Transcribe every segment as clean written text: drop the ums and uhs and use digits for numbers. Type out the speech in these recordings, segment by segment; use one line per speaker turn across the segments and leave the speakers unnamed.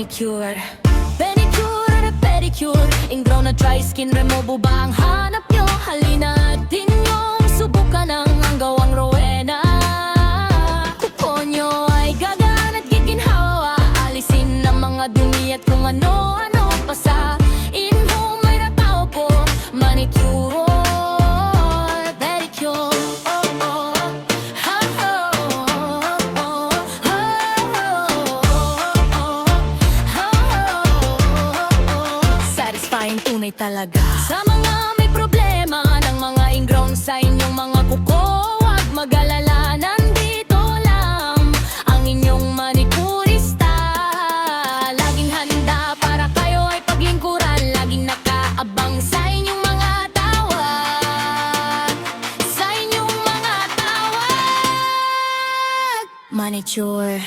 manicure, pedicure at pedicure. Ingrown na dry skin removal ba ang hanap nyo? Halina at inyong subukan ang gawang Rowena. Kuko nyo ay gagaan at giginhawa, alisin ang mga dumi at kung ano-ano pa sa in-home ay ratao po. Manicure, pedicure, satisfying tunay talaga. Sa mga may problema ng mga ingrown sa inyong mga kuko, huwag mag-alala, nandito lang ang inyong manicurista. Laging handa para kayo ay paglingkuran, laging nakaabang sa inyong mga tawag, sa inyong mga tawag. Manicure,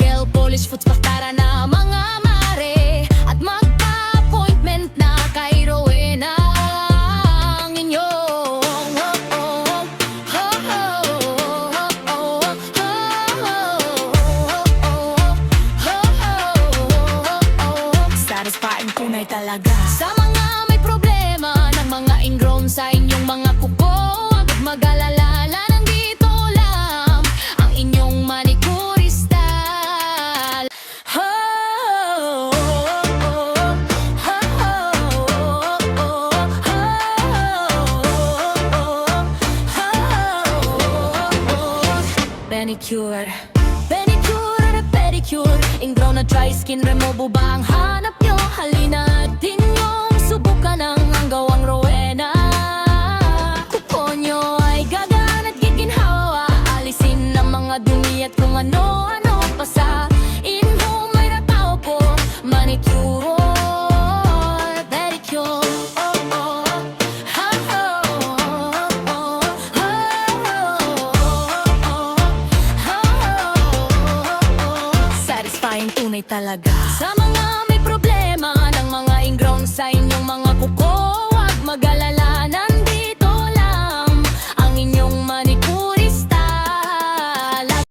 gel polish foot paktara na mga mare, at magpa-appointment na kay Rowena ang inyong satisfying tunay talaga. Sa mga may problema ng mga ingrown sa inyong mga kuko, huwag mag-alala, nandito lang ang inyong manicurista. Manicure, pedicure at pedicure. Ingrown na dry skin removal ba ang hanap nyo? Halina at inyong subukan ang gawang Rowena. Kuko nyo ay gagaan at giginhawa, alisin ang mga dumi at kung ano-ano pa sa in-home ay ratao po. Manicure, pedicure, satisfying tunay talaga. Sa mga may problema ng mga ingrown sa inyong mga kuko, huwag mag-alala,